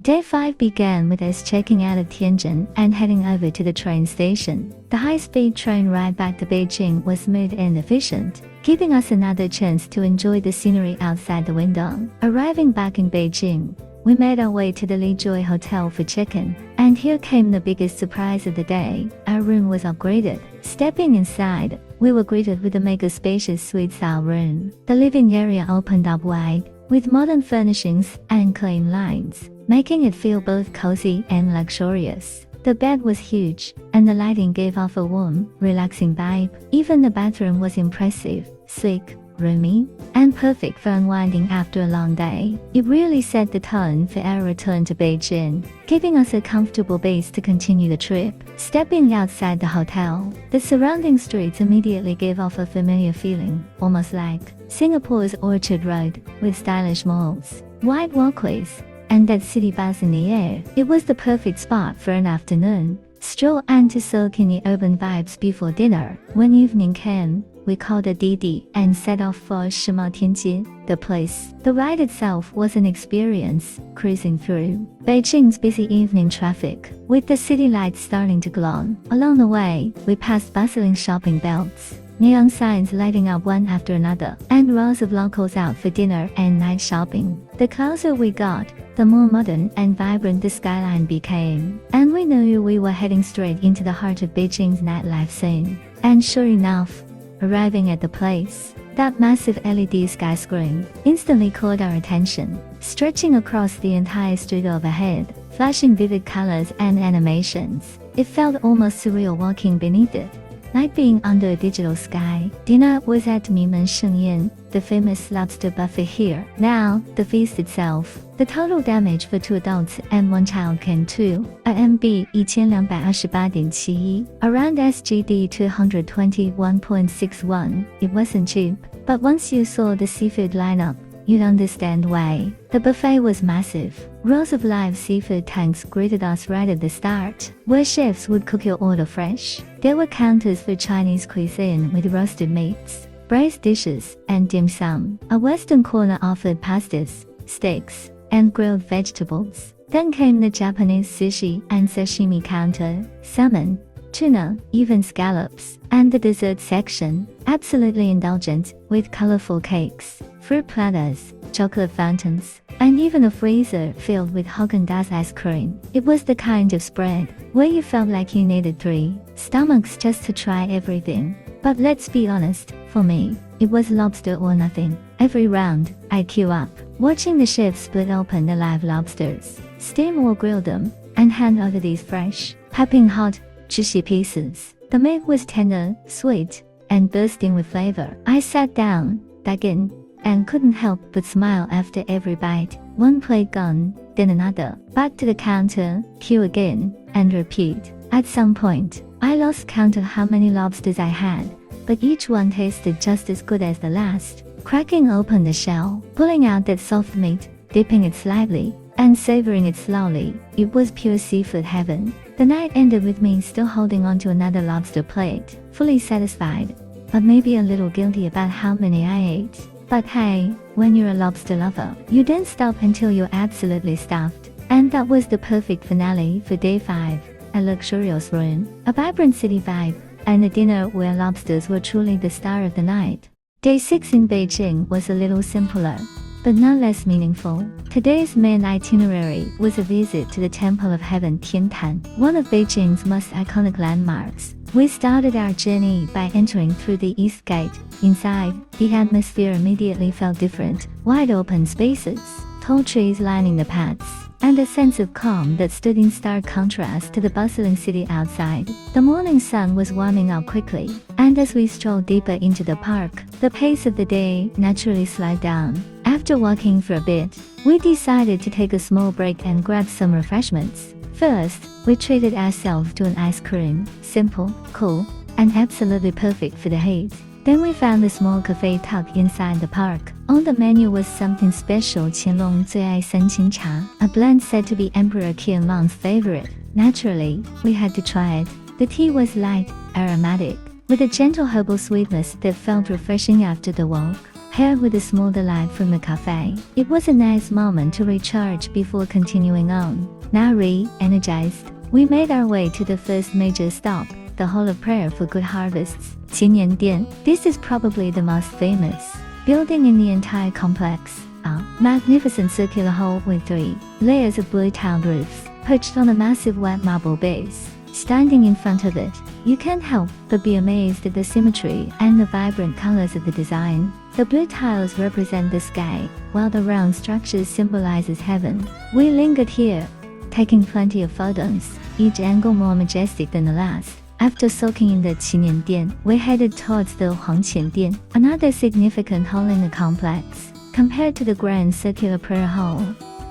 Day 5 began with us checking out of Tianjin and heading over to the train station. The high-speed train ride back to Beijing was smooth and efficient, giving us another chance to enjoy the scenery outside the window. Arriving back in Beijing, we made our way to the LeJoy Hotel for check-in, and here came the biggest surprise of the day. Our room was upgraded. Stepping inside, we were greeted with a mega-spacious suite-style room. The living area opened up wide, with modern furnishings and clean lines, making it feel both cozy and luxurious. The bed was huge, and the lighting gave off a warm, relaxing vibe. Even the bathroom was impressive, sleek, roomy, and perfect for unwinding after a long day. It really set the tone for our return to Beijing, giving us a comfortable base to continue the trip. Stepping outside the hotel, the surrounding streets immediately gave off a familiar feeling, almost like Singapore's Orchard Road, with stylish malls, wide walkways, and that city buzz in the air. It was the perfect spot for an afternoon stroll and to soak in the urban vibes before dinner. When evening came, we called a Didi and set off for 世贸天阶, the place. The ride itself was an experience, cruising through Beijing's busy evening traffic, with the city lights starting to glow. Along the way, we passed bustling shopping belts, neon signs lighting up one after another, and rows of locals out for dinner and night shopping. The closer we got, the more modern and vibrant the skyline became, and we knew we were heading straight into the heart of Beijing's nightlife scene. And sure enough, arriving at the place, that massive LED sky screen instantly caught our attention, stretching across the entire street overhead, flashing vivid colors and animations. It felt almost surreal walking beneath it, like being under a digital sky. Dinner was at 名门盛宴, the famous lobster buffet here. Now, the feast itself. The total damage for 2 adults and 1 child came to RMB 1228.71, around SGD 221.61. It wasn't cheap, but once you saw the seafood lineup, you'd understand why. The buffet was massive. Rows of live seafood tanks greeted us right at the start, where chefs would cook your order fresh. There were counters for Chinese cuisine with roasted meats, braised dishes, and dim sum. A western corner offered pastas, steaks, and grilled vegetables. Then came the Japanese sushi and sashimi counter, salmon, tuna, even scallops, and the dessert section, absolutely indulgent, with colorful cakes, fruit platters, chocolate fountains, and even a freezer filled with Haagen-Dazs ice cream. It was the kind of spread where you felt like you needed 3 stomachs just to try everything. But let's be honest, for me, it was lobster or nothing. Every round, I'd queue up, watching the chefs split open the live lobsters, steam or grill them, and hand over these fresh, piping hot, juicy pieces. The meat was tender, sweet, and bursting with flavor. I sat down, dug in, and couldn't help but smile after every bite. 1 plate gone, then another. Back to the counter, queue again, and repeat. At some point, I lost count of how many lobsters I had, but each one tasted just as good as the last. Cracking open the shell, pulling out that soft meat, dipping it slightly, and savoring it slowly, it was pure seafood heaven. The night ended with me still holding on to another lobster plate, fully satisfied, but maybe a little guilty about how many I ate. But hey, when you're a lobster lover, you don't stop until you're absolutely stuffed. And that was the perfect finale for day 5, a luxurious room, a vibrant city vibe, and a dinner where lobsters were truly the star of the night. Day 6 in Beijing was a little simpler, but not less meaningful. Today's main itinerary was a visit to the Temple of Heaven Tiantan, one of Beijing's most iconic landmarks. We started our journey by entering through the East Gate. Inside, the atmosphere immediately felt different. Wide open spaces, tall trees lining the paths, and a sense of calm that stood in stark contrast to the bustling city outside. The morning sun was warming up quickly, and as we strolled deeper into the park, the pace of the day naturally slowed down. After walking for a bit, we decided to take a small break and grab some refreshments. First, we treated ourselves to an ice cream, simple, cool, and absolutely perfect for the heat. Then we found a small cafe tucked inside the park. On the menu was something special, Qianlong 最爱三清茶, a blend said to be Emperor Qianlong's favorite. Naturally, we had to try it. The tea was light, aromatic, with a gentle herbal sweetness that felt refreshing after the walk. paired with a small delight from the cafe. It was a nice moment to recharge before continuing on. Now re-energized, we made our way to the first major stop, the Hall of Prayer for Good Harvests, Qinyan. This is probably the most famous building in the entire complex. A magnificent circular hall with 3 layers of blue-tiled roofs, perched on a massive white marble base. Standing in front of it, you can't help but be amazed at the symmetry and the vibrant colors of the design. The blue tiles represent the sky, while the round structure symbolizes heaven. We lingered here, taking plenty of photos, each angle more majestic than the last. After soaking in the Qinyan, we headed towards the Huangqian, another significant hall in the complex. Compared to the grand circular prayer hall,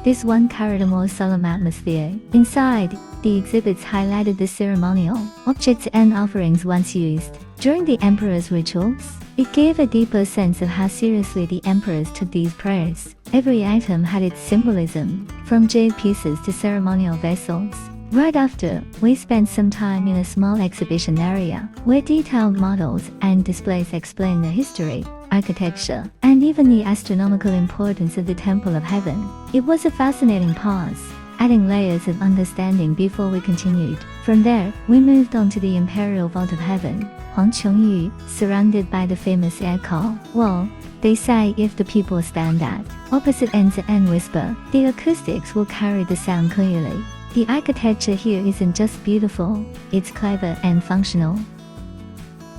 this one carried a more solemn atmosphere. Inside, the exhibits highlighted the ceremonial objects and offerings once used during the emperor's rituals. It gave a deeper sense of how seriously the emperors took these prayers. Every item had its symbolism, from jade pieces to ceremonial vessels. Right after, we spent some time in a small exhibition area, where detailed models and displays explain the history, architecture, and even the astronomical importance of the Temple of Heaven. It was a fascinating pause, adding layers of understanding before we continued. From there, we moved on to the Imperial Vault of Heaven, Huangqian, surrounded by the famous echo wall. They say if the people stand at opposite ends and whisper, the acoustics will carry the sound clearly. The architecture here isn't just beautiful, it's clever and functional.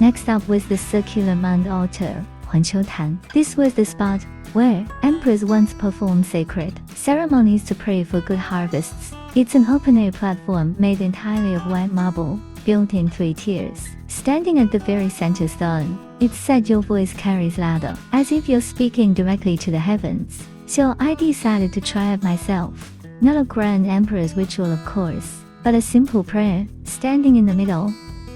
Next up was the circular mound altar, Huangqian. This was the spot where emperors once performed sacred ceremonies to pray for good harvests. It's an open-air platform made entirely of white marble, built in 3 tiers. Standing at the very center stone, it's said your voice carries louder, as if you're speaking directly to the heavens. So I decided to try it myself. Not a grand emperor's ritual, of course, but a simple prayer. Standing in the middle,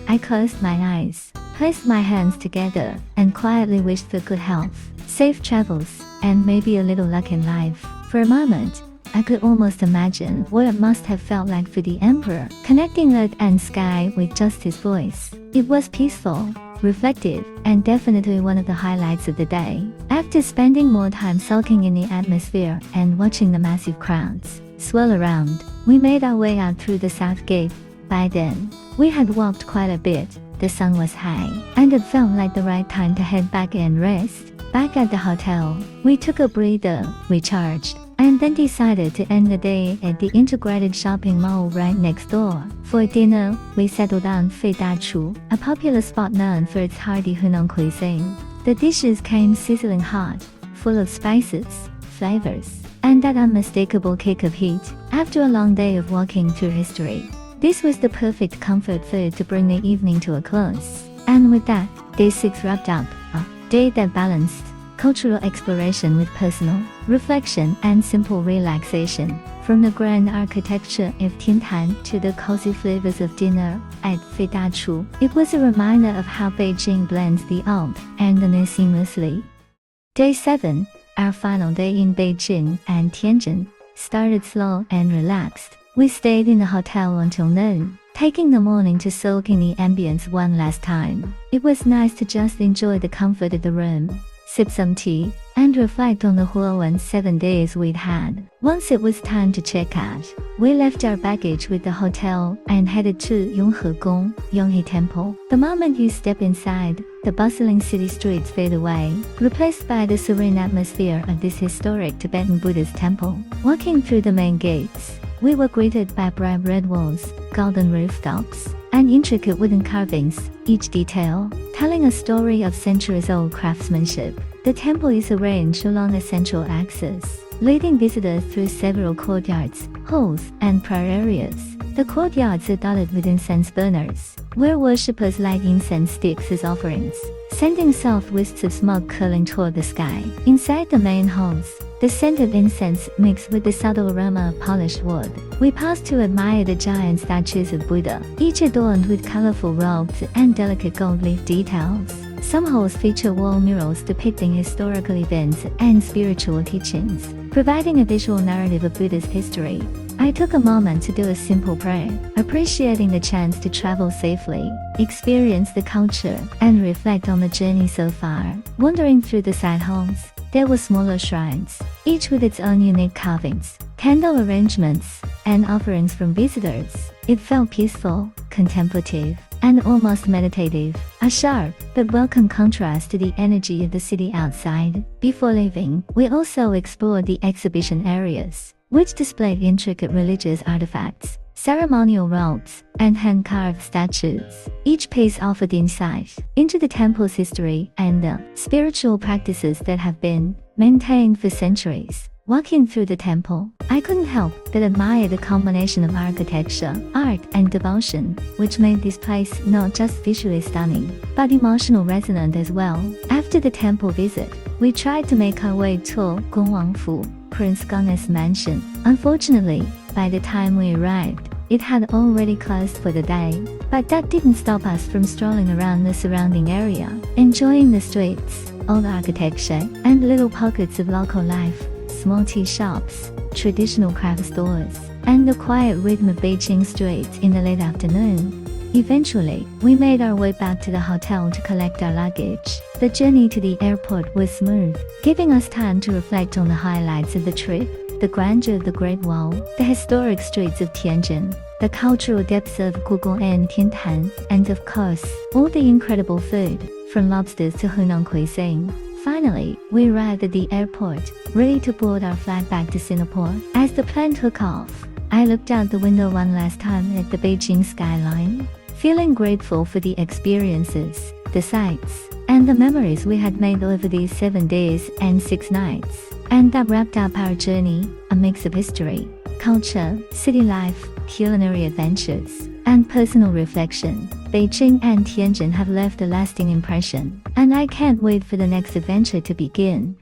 I closed my eyes, placed my hands together, and quietly wished for good health, safe travels, and maybe a little luck in life. For a moment, I could almost imagine what it must have felt like for the emperor, connecting earth and sky with just his voice. It was peaceful, reflective, and definitely one of the highlights of the day. After spending more time soaking in the atmosphere and watching the massive crowds swirl around, we made our way out through the south gate. By then, we had walked quite a bit, the sun was high, and it felt like the right time to head back and rest. Back at the hotel, we took a breather, recharged, and then decided to end the day at the integrated shopping mall right next door. For dinner, we settled on Fei Da Chu, a popular spot known for its hearty Hunan cuisine. The dishes came sizzling hot, full of spices, flavors, and that unmistakable kick of heat. After a long day of walking through history, this was the perfect comfort food to bring the evening to a close. And with that, day 6 wrapped up, a day that balanced cultural exploration with personal reflection and simple relaxation. From the grand architecture of Tiantan to the cozy flavors of dinner at Fei Da Chu, it was a reminder of how Beijing blends the old and the new seamlessly. Day 7, our final day in Beijing and Tianjin, started slow and relaxed. We stayed in the hotel until noon, taking the morning to soak in the ambience one last time. It was nice to just enjoy the comfort of the room, sip some tea, and reflect on the whirlwind 7 days we'd had. Once it was time to check out, we left our baggage with the hotel and headed to Yonghe Temple. The moment you step inside, the bustling city streets fade away, replaced by the serene atmosphere of this historic Tibetan Buddhist temple. Walking through the main gates, we were greeted by bright red walls, golden rooftops, and intricate wooden carvings, each detail telling a story of centuries-old craftsmanship. The temple is arranged along a central axis, leading visitors through several courtyards, halls, and prayer areas. The courtyards are dotted with incense burners, where worshippers light incense sticks as offerings, sending soft wisps of smoke curling toward the sky. Inside the main halls, the scent of incense mixed with the subtle aroma of polished wood. We paused to admire the giant statues of Buddha, each adorned with colorful robes and delicate gold leaf details. Some halls feature wall murals depicting historical events and spiritual teachings, providing a visual narrative of Buddhist history. I took a moment to do a simple prayer, appreciating the chance to travel safely, experience the culture, and reflect on the journey so far. Wandering through the side halls, there were smaller shrines, each with its own unique carvings, candle arrangements, and offerings from visitors. It felt peaceful, contemplative, and almost meditative, a sharp but welcome contrast to the energy of the city outside. Before leaving, we also explored the exhibition areas, which displayed intricate religious artifacts, ceremonial robes, and hand-carved statues. Each piece offered insight into the temple's history and the spiritual practices that have been maintained for centuries. Walking through the temple, I couldn't help but admire the combination of architecture, art, and devotion, which made this place not just visually stunning, but emotionally resonant as well. After the temple visit, we tried to make our way to Gongwangfu, Prince Gong's mansion. Unfortunately, by the time we arrived, it had already closed for the day, but that didn't stop us from strolling around the surrounding area, enjoying the streets, old architecture, and little pockets of local life. Small tea shops, traditional craft stores, and the quiet rhythm of Beijing streets in the late afternoon. Eventually, we made our way back to the hotel to collect our luggage. The journey to the airport was smooth, giving us time to reflect on the highlights of the trip, the grandeur of the Great Wall, the historic streets of Tianjin, the cultural depths of Gugong and Tiantan, and of course, all the incredible food, from lobsters to Hunan cuisine. Finally, we arrived at the airport, ready to board our flight back to Singapore. As the plane took off, I looked out the window one last time at the Beijing skyline, feeling grateful for the experiences, the sights, and the memories we had made over these 7 days and 6 nights. And that wrapped up our journey, a mix of history, culture, city life, culinary adventures, and personal reflection. Beijing and Tianjin have left a lasting impression, and I can't wait for the next adventure to begin.